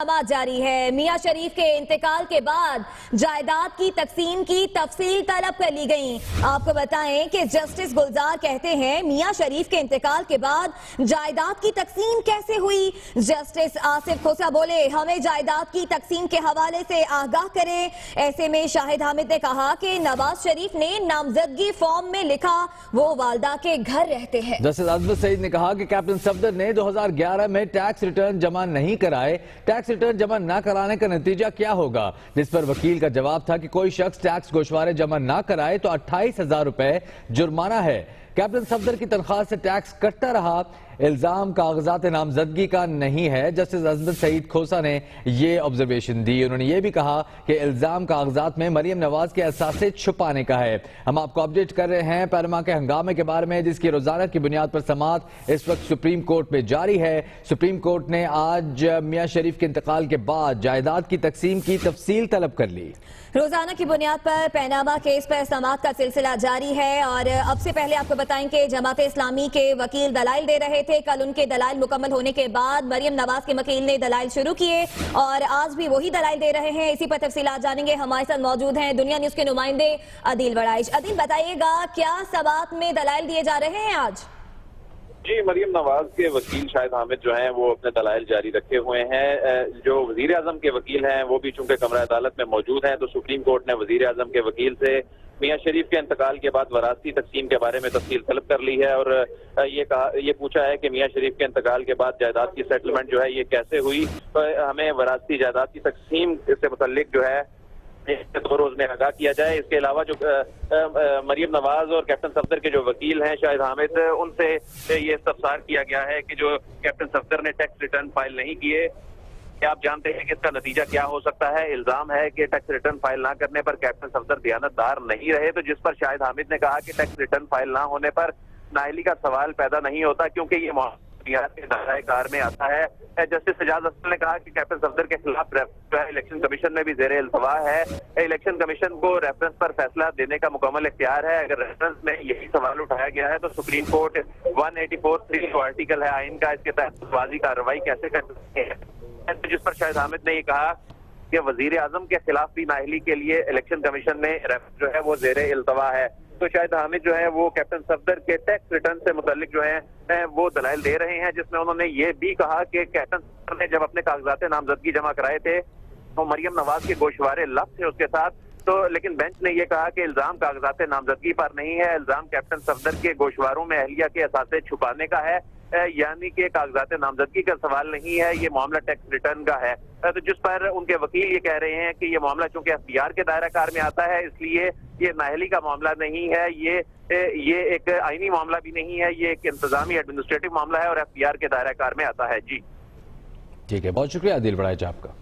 समाअत जारी है। मियां शरीफ के इंतकाल के बाद जायदाद की तकसीम की तफसील तलब कर ली गई। आपको बताएं कि जस्टिस गुलजार कहते हैं मियां शरीफ के इंतकाल के बाद जायदाद की तकसीम कैसे हुई। जस्टिस आसिफ खोसा बोले हमें जायदाद की तकसीम के हवाले से आगाह करें। ऐसे में शाहिद हामिद ने कहा कि नवाज शरीफ ने नामजदगी फॉर्म में लिखा वो वालदा के घर रहते हैं। जस्टिस अजमत सईद ने कहा कि कैप्टन सफदर ने 2011 में टैक्स रिटर्न जमा नहीं कराए। टैक्स रिटर्न जमा न कराने का नतीजा क्या होगा, जिस पर वकील का जवाब था कि कोई शख्स टैक्स गोशवारे जमा न कराए तो 28,000 रुपए जुर्माना है। कैप्टन सफदर की तनख्वाह से टैक्स कटता रहा। इल्जाम कागजात नामजदगी का नहीं है। जस्टिस अजमत सईद खोसा ने ये ऑब्जर्वेशन दी। उन्होंने ये भी कहा कि इल्जाम कागजात में मरियम नवाज के असासे छुपाने का है। हम आपको अपडेट कर रहे हैं पैनमा के हंगामे के बारे में, जिसकी रोजाना की बुनियाद पर समाअत इस वक्त सुप्रीम कोर्ट में जारी है। सुप्रीम कोर्ट ने आज मियां शरीफ के इंतकाल के बाद जायदाद की तकसीम की तफसील तलब कर ली। रोजाना की बुनियाद पर पैनामा केस पर समाअत का सिलसिला जारी है और अब से पहले आपको बताएं कि जमात इस्लामी के वकील दलाइल दे रहे थे। कल उनके दलाइल मुकम्मल होने के बाद मरियम नवाज के वकील ने दलाइल शुरू किए और आज भी वही दलाइल दे रहे हैं। इसी पर तफसीलात जानेंगे। हमारे साथ मौजूद हैं दुनिया न्यूज के नुमाइंदे अदील वड़ाइश। अदील, बताइएगा क्या समाअत में दलाइल दिए जा रहे हैं आज? जी, मरियम नवाज के वकील शाहिद हामिद जो हैं वो अपने दलाइल जारी रखे हुए हैं। जो वजीर आजम के वकील हैं वो भी चूंकि कमरा अदालत में मौजूद हैं, तो सुप्रीम कोर्ट ने वजीर आजम के वकील से मियां शरीफ के इंतकाल के बाद वरासती तकसीम के बारे में तफसील तलब कर ली है और ये पूछा है कि मियां शरीफ के इंतकाल के बाद जायदाद की सेटलमेंट जो है ये कैसे हुई। तो हमें वरासती जायदाद की तकसीम से मुतल्लिक जो है 2 रोज में आगाह किया जाए। इसके अलावा जो मरियम नवाज और कैप्टन सफदर के जो वकील हैं शाहिद हामिद, उनसे ये इस्तफसार किया गया है कि जो कैप्टन सफदर ने टैक्स रिटर्न फाइल नहीं किए, क्या आप जानते हैं कि इसका नतीजा क्या हो सकता है। इल्जाम है कि टैक्स रिटर्न फाइल ना करने पर कैप्टन सफदर दियानतदार नहीं रहे, तो जिस पर शाहिद हामिद ने कहा कि टैक्स रिटर्न फाइल ना होने पर नाअहली का सवाल पैदा नहीं होता क्योंकि ये के दायरे कार में आता है। जस्टिस एजाज अफजल ने कहा कि कैप्टन सफदर के खिलाफ इलेक्शन कमीशन में भी जेर इल्तवा है। इलेक्शन कमीशन को रेफरेंस पर फैसला देने का मुकम्मल इख्तियार है। अगर रेफरेंस में यही सवाल उठाया गया है तो सुप्रीम कोर्ट 184(3) जो आर्टिकल है आइन का, इसके तहत वाजी कार्रवाई कैसे कर सकते हैं। जिस पर शाहिद हामिद ने ये कहा कि वजीर आजम के खिलाफ भी नाअहली के लिए इलेक्शन कमीशन में जो है वो जेर इल्तवा है। तो शाहिद हामिद जो है वो कैप्टन सफदर के टैक्स रिटर्न से मुतालिक जो है वो दलाइल दे रहे हैं, जिसमें उन्होंने ये भी कहा कि कैप्टन सफदर ने जब अपने कागजात नामजदगी जमा कराए थे तो मरियम नवाज के गोशवारे लफ्ज थे उसके साथ। तो लेकिन बेंच ने यह कहा कि इल्जाम कागजात नामजदगी पर नहीं है, इल्जाम कैप्टन सफदर के गोशवारों में अहलिया के असासे छुपाने का है, यानी कि कागजात नामजदगी का सवाल नहीं है, ये मामला टैक्स रिटर्न का है। तो जिस पर उनके वकील ये कह रहे हैं कि ये मामला चूंकि एफबीआर के दायरा कार में आता है इसलिए ये नाअहली का मामला नहीं है, ये एक आईनी मामला भी नहीं है, ये एक इंतजामी एडमिनिस्ट्रेटिव मामला है और एफबीआर के दायरा कार में आता है। जी ठीक है, बहुत शुक्रिया अदील वड़ाइश आपका।